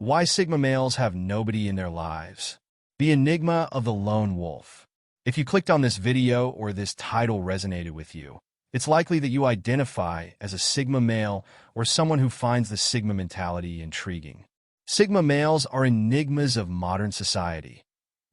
Why Sigma males have nobody in their lives. The enigma of the lone wolf. If you clicked on this video or this title resonated with you, it's likely that you identify as a Sigma male or someone who finds the Sigma mentality intriguing. Sigma males are enigmas of modern society.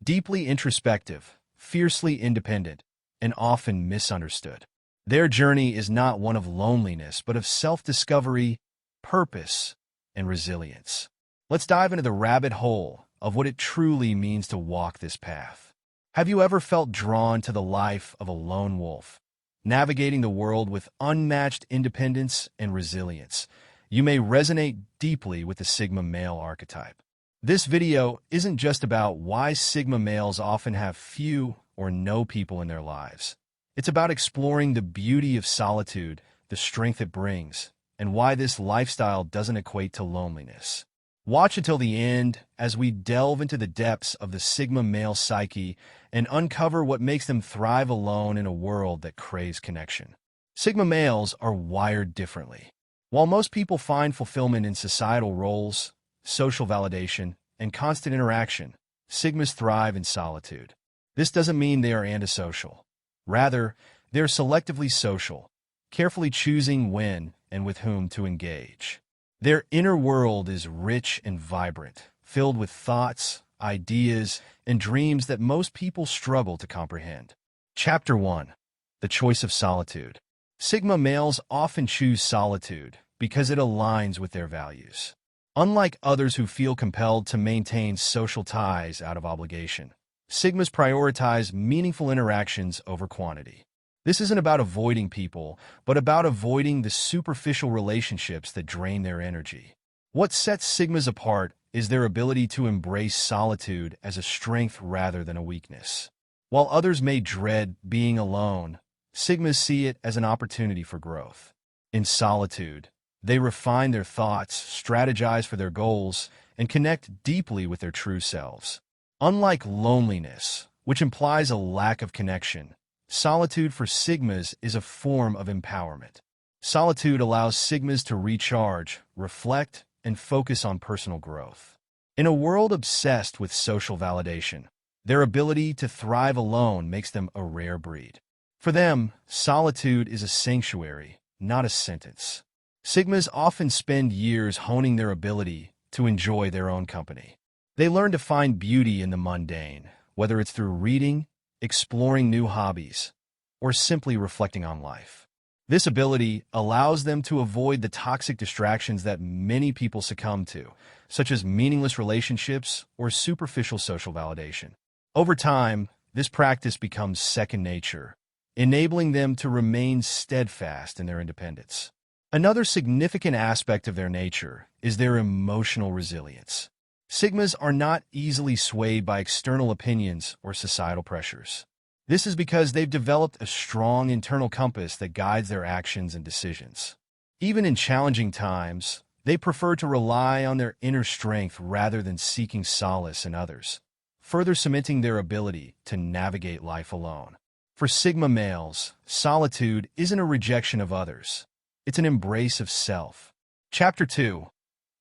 Deeply introspective, fiercely independent, and often misunderstood. Their journey is not one of loneliness, but of self-discovery, purpose, and resilience. Let's dive into the rabbit hole of what it truly means to walk this path. Have you ever felt drawn to the life of a lone wolf, navigating the world with unmatched independence and resilience? You may resonate deeply with the Sigma male archetype. This video isn't just about why Sigma males often have few or no people in their lives. It's about exploring the beauty of solitude, the strength it brings, and why this lifestyle doesn't equate to loneliness. Watch until the end as we delve into the depths of the Sigma male psyche and uncover what makes them thrive alone in a world that craves connection. Sigma males are wired differently. While most people find fulfillment in societal roles, social validation, and constant interaction, Sigmas thrive in solitude. This doesn't mean they are antisocial. Rather, they are selectively social, carefully choosing when and with whom to engage. Their inner world is rich and vibrant, filled with thoughts, ideas, and dreams that most people struggle to comprehend. Chapter 1. The Choice of Solitude. Sigma males often choose solitude because it aligns with their values. Unlike others who feel compelled to maintain social ties out of obligation, Sigmas prioritize meaningful interactions over quantity. This isn't about avoiding people, but about avoiding the superficial relationships that drain their energy. What sets Sigmas apart is their ability to embrace solitude as a strength rather than a weakness. While others may dread being alone, Sigmas see it as an opportunity for growth. In solitude, they refine their thoughts, strategize for their goals, and connect deeply with their true selves. Unlike loneliness, which implies a lack of connection, solitude for Sigmas is a form of empowerment. Solitude allows Sigmas to recharge, reflect, and focus on personal growth. In a world obsessed with social validation, their ability to thrive alone makes them a rare breed. For them, solitude is a sanctuary, not a sentence. Sigmas often spend years honing their ability to enjoy their own company. They learn to find beauty in the mundane, whether it's through reading, exploring new hobbies, or simply reflecting on life. This ability allows them to avoid the toxic distractions that many people succumb to, such as meaningless relationships or superficial social validation. Over time, this practice becomes second nature, enabling them to remain steadfast in their independence. Another significant aspect of their nature is their emotional resilience. Sigmas are not easily swayed by external opinions or societal pressures. This is because they've developed a strong internal compass that guides their actions and decisions. Even in challenging times, they prefer to rely on their inner strength rather than seeking solace in others, further cementing their ability to navigate life alone. For Sigma males, solitude isn't a rejection of others. It's an embrace of self. Chapter 2.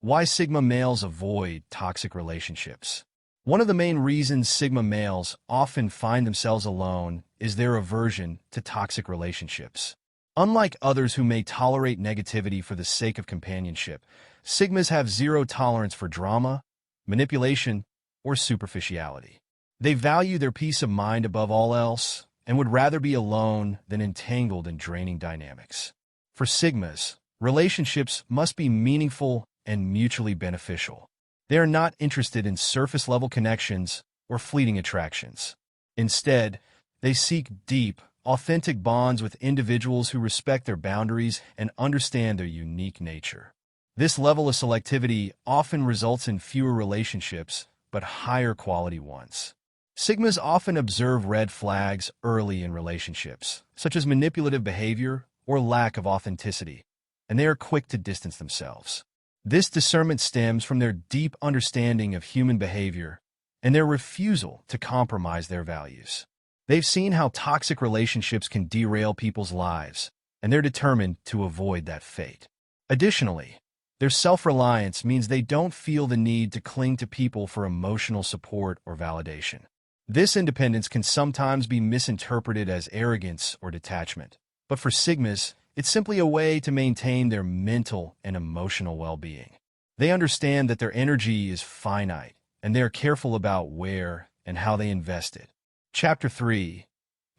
Why Sigma males avoid toxic relationships. One of the main reasons Sigma males often find themselves alone is their aversion to toxic relationships. Unlike others who may tolerate negativity for the sake of companionship, Sigmas have zero tolerance for drama, manipulation, or superficiality. They value their peace of mind above all else and would rather be alone than entangled in draining dynamics. For Sigmas, relationships must be meaningful and mutually beneficial. They are not interested in surface-level connections or fleeting attractions. Instead, they seek deep, authentic bonds with individuals who respect their boundaries and understand their unique nature. This level of selectivity often results in fewer relationships, but higher quality ones. Sigmas often observe red flags early in relationships, such as manipulative behavior or lack of authenticity, and they are quick to distance themselves. This discernment stems from their deep understanding of human behavior and their refusal to compromise their values. They've seen how toxic relationships can derail people's lives, and they're determined to avoid that fate. Additionally, Their self-reliance means they don't feel the need to cling to people for emotional support or validation. This independence can sometimes be misinterpreted as arrogance or detachment, but for Sigmas, it's simply a way to maintain their mental and emotional well-being. They understand that their energy is finite, and they are careful about where and how they invest it. Chapter 3.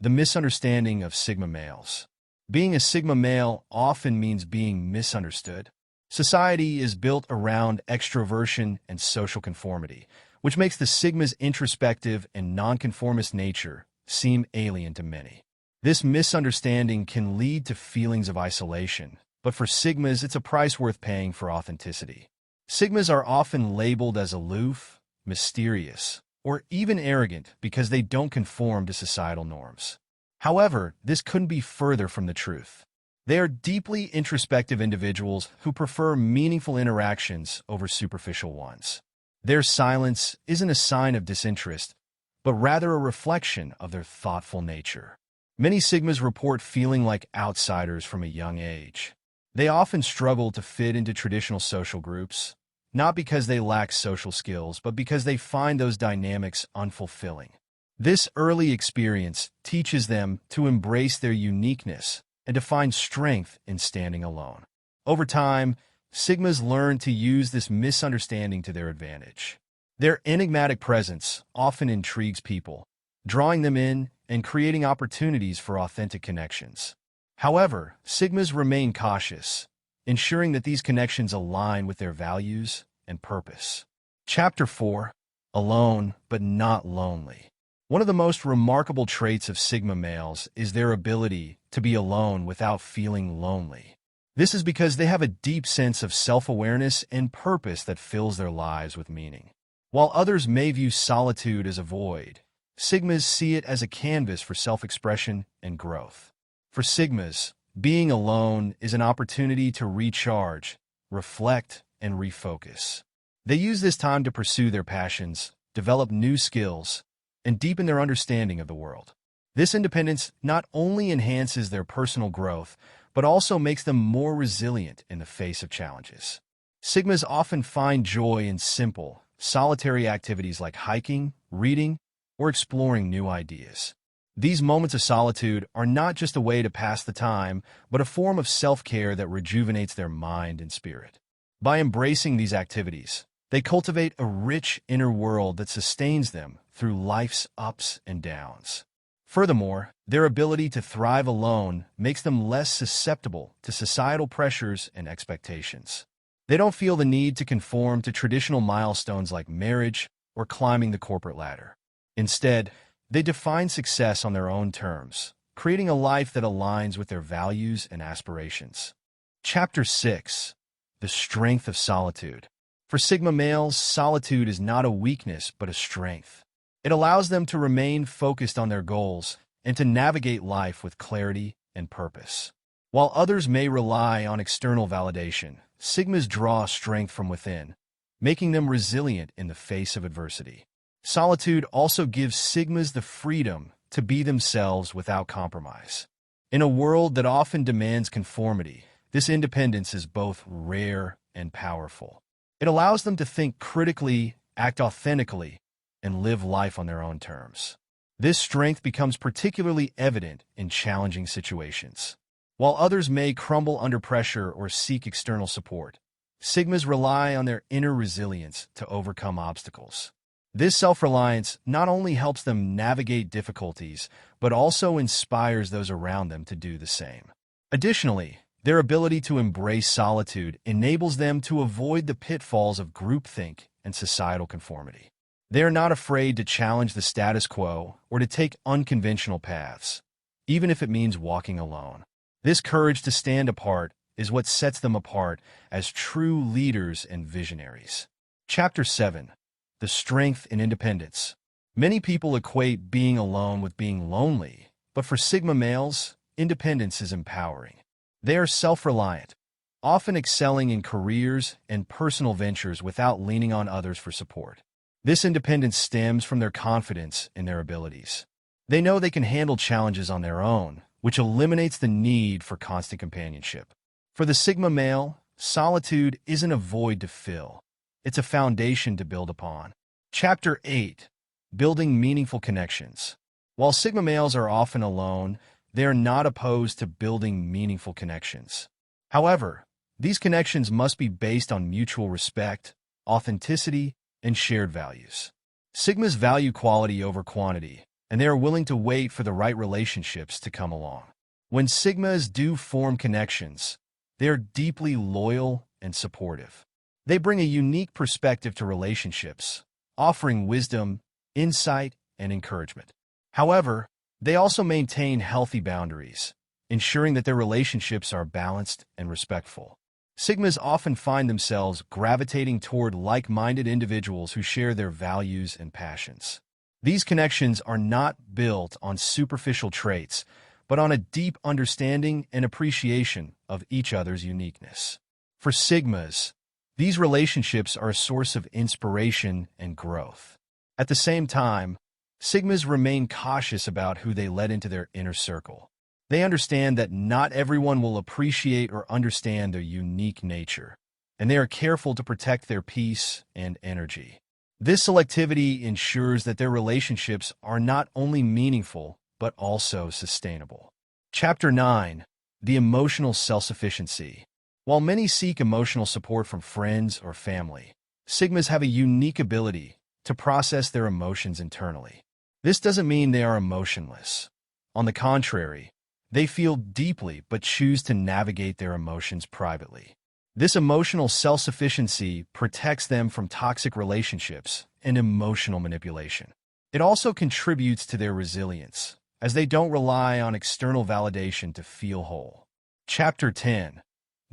The misunderstanding of Sigma males. Being a Sigma male often means being misunderstood. Society is built around extroversion and social conformity, which makes the Sigma's introspective and nonconformist nature seem alien to many. This misunderstanding can lead to feelings of isolation, but for Sigmas, it's a price worth paying for authenticity. Sigmas are often labeled as aloof, mysterious, or even arrogant because they don't conform to societal norms. However, this couldn't be further from the truth. They are deeply introspective individuals who prefer meaningful interactions over superficial ones. Their silence isn't a sign of disinterest, but rather a reflection of their thoughtful nature. Many Sigmas report feeling like outsiders from a young age. They often struggle to fit into traditional social groups, not because they lack social skills, but because they find those dynamics unfulfilling. This early experience teaches them to embrace their uniqueness and to find strength in standing alone. Over time, Sigmas learn to use this misunderstanding to their advantage. Their enigmatic presence often intrigues people, drawing them in and creating opportunities for authentic connections. However, Sigmas remain cautious, ensuring that these connections align with their values and purpose. Chapter 4. Alone but not lonely. One of the most remarkable traits of Sigma males is their ability to be alone without feeling lonely. This is because they have a deep sense of self-awareness and purpose that fills their lives with meaning. While others may view solitude as a void, Sigmas see it as a canvas for self-expression and growth. For Sigmas, being alone is an opportunity to recharge, reflect, and refocus. They use this time to pursue their passions, develop new skills, and deepen their understanding of the world. This independence not only enhances their personal growth, but also makes them more resilient in the face of challenges. Sigmas often find joy in simple, solitary activities like hiking, reading, or exploring new ideas. These moments of solitude are not just a way to pass the time, but a form of self-care that rejuvenates their mind and spirit. By embracing these activities, they cultivate a rich inner world that sustains them through life's ups and downs. Furthermore, their ability to thrive alone makes them less susceptible to societal pressures and expectations. They don't feel the need to conform to traditional milestones like marriage or climbing the corporate ladder. Instead, they define success on their own terms, creating a life that aligns with their values and aspirations. Chapter 6. The Strength of Solitude. For Sigma males, solitude is not a weakness but a strength. It allows them to remain focused on their goals and to navigate life with clarity and purpose. While others may rely on external validation, Sigmas draw strength from within, making them resilient in the face of adversity. Solitude also gives Sigmas the freedom to be themselves without compromise. In a world that often demands conformity, this independence is both rare and powerful. It allows them to think critically, act authentically, and live life on their own terms. This strength becomes particularly evident in challenging situations. While others may crumble under pressure or seek external support, Sigmas rely on their inner resilience to overcome obstacles. This self-reliance not only helps them navigate difficulties, but also inspires those around them to do the same. Additionally, their ability to embrace solitude enables them to avoid the pitfalls of groupthink and societal conformity. They are not afraid to challenge the status quo or to take unconventional paths, even if it means walking alone. This courage to stand apart is what sets them apart as true leaders and visionaries. Chapter 7. The Strength in Independence. Many people equate being alone with being lonely, but for Sigma males, independence is empowering. They are self-reliant, often excelling in careers and personal ventures without leaning on others for support. This independence stems from their confidence in their abilities. They know they can handle challenges on their own, which eliminates the need for constant companionship. For the Sigma male, solitude isn't a void to fill. It's a foundation to build upon. Chapter 8. Building Meaningful Connections. While Sigma males are often alone, they are not opposed to building meaningful connections. However, these connections must be based on mutual respect, authenticity, and shared values. Sigmas value quality over quantity, and they are willing to wait for the right relationships to come along. When Sigmas do form connections, they are deeply loyal and supportive. They bring a unique perspective to relationships, offering wisdom, insight, and encouragement. However, they also maintain healthy boundaries, ensuring that their relationships are balanced and respectful. Sigmas often find themselves gravitating toward like-minded individuals who share their values and passions. These connections are not built on superficial traits, but on a deep understanding and appreciation of each other's uniqueness. For Sigmas, these relationships are a source of inspiration and growth. At the same time, Sigmas remain cautious about who they let into their inner circle. They understand that not everyone will appreciate or understand their unique nature, and they are careful to protect their peace and energy. This selectivity ensures that their relationships are not only meaningful, but also sustainable. Chapter 9. The Emotional Self-Sufficiency. While many seek emotional support from friends or family, Sigmas have a unique ability to process their emotions internally. This doesn't mean they are emotionless. On the contrary, they feel deeply but choose to navigate their emotions privately. This emotional self-sufficiency protects them from toxic relationships and emotional manipulation. It also contributes to their resilience, as they don't rely on external validation to feel whole. Chapter 10.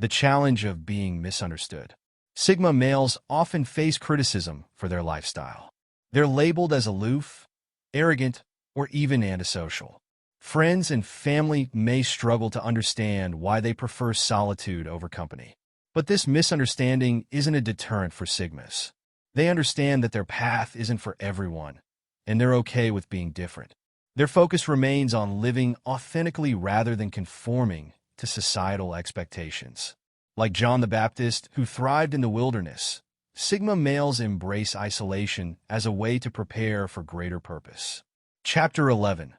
The Challenge of Being Misunderstood. Sigma males often face criticism for their lifestyle. They're labeled as aloof, arrogant, or even antisocial. Friends and family may struggle to understand why they prefer solitude over company. But this misunderstanding isn't a deterrent for Sigmas. They understand that their path isn't for everyone, and they're okay with being different. Their focus remains on living authentically rather than conforming to societal expectations. Like John the Baptist, who thrived in the wilderness, Sigma males embrace isolation as a way to prepare for greater purpose. Chapter 11.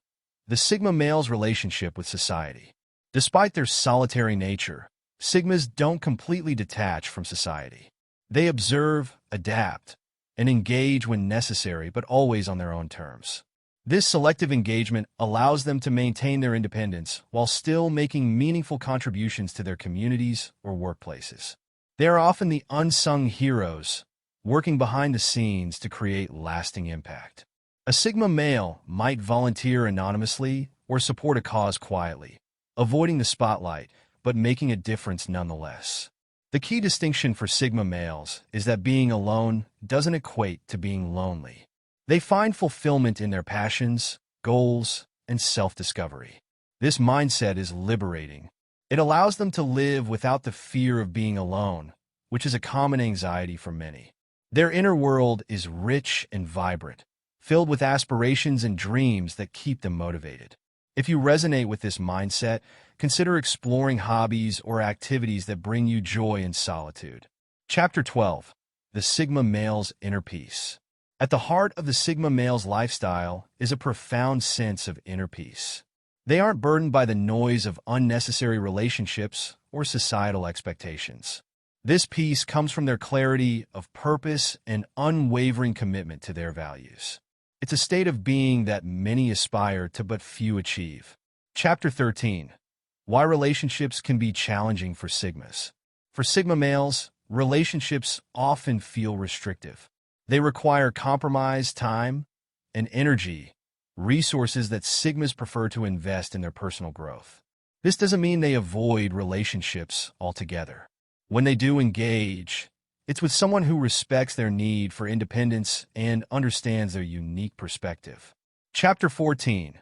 The Sigma male's relationship with society. Despite their solitary nature, Sigmas don't completely detach from society. They observe, adapt, and engage when necessary, but always on their own terms. This selective engagement allows them to maintain their independence while still making meaningful contributions to their communities or workplaces. They are often the unsung heroes, working behind the scenes to create lasting impact. A Sigma male might volunteer anonymously or support a cause quietly, avoiding the spotlight, but making a difference nonetheless. The key distinction for Sigma males is that being alone doesn't equate to being lonely. They find fulfillment in their passions, goals, and self-discovery. This mindset is liberating. It allows them to live without the fear of being alone, which is a common anxiety for many. Their inner world is rich and vibrant, filled with aspirations and dreams that keep them motivated. If you resonate with this mindset, consider exploring hobbies or activities that bring you joy in solitude. Chapter 12. The Sigma male's inner peace. At the heart of the Sigma male's lifestyle is a profound sense of inner peace. They aren't burdened by the noise of unnecessary relationships or societal expectations. This peace comes from their clarity of purpose and unwavering commitment to their values. It's a state of being that many aspire to but few achieve. Chapter 13. Why relationships can be challenging for Sigmas. For Sigma males, relationships often feel restrictive. They require compromise, time, and energy, resources that Sigmas prefer to invest in their personal growth. This doesn't mean they avoid relationships altogether. When they do engage, it's with someone who respects their need for independence and understands their unique perspective. Chapter 14.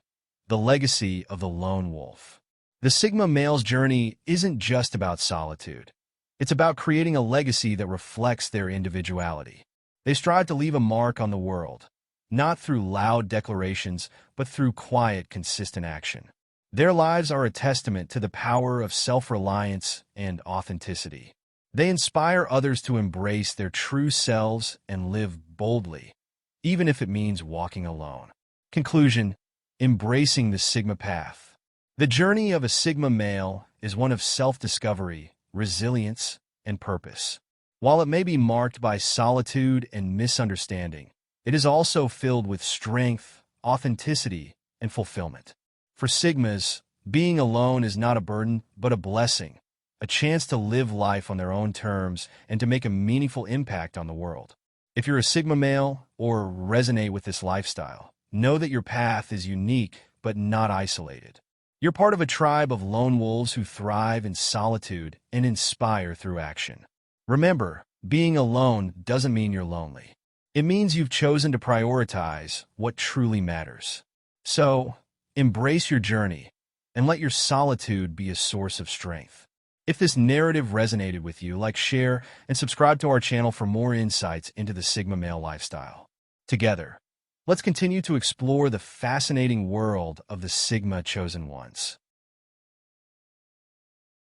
The Legacy of the Lone Wolf. The Sigma male's journey isn't just about solitude. It's about creating a legacy that reflects their individuality. They strive to leave a mark on the world, not through loud declarations, but through quiet, consistent action. Their lives are a testament to the power of self-reliance and authenticity. They inspire others to embrace their true selves and live boldly, even if it means walking alone. Conclusion: embracing the Sigma path. The journey of a Sigma male is one of self-discovery, resilience, and purpose. While it may be marked by solitude and misunderstanding, it is also filled with strength, authenticity, and fulfillment. For Sigmas, being alone is not a burden, but a blessing, a chance to live life on their own terms and to make a meaningful impact on the world. If you're a Sigma male or resonate with this lifestyle, know that your path is unique but not isolated. You're part of a tribe of lone wolves who thrive in solitude and inspire through action. Remember, being alone doesn't mean you're lonely. It means you've chosen to prioritize what truly matters. So, embrace your journey and let your solitude be a source of strength. If this narrative resonated with you, like, share, and subscribe to our channel for more insights into the Sigma male lifestyle. Together, let's continue to explore the fascinating world of the Sigma chosen ones.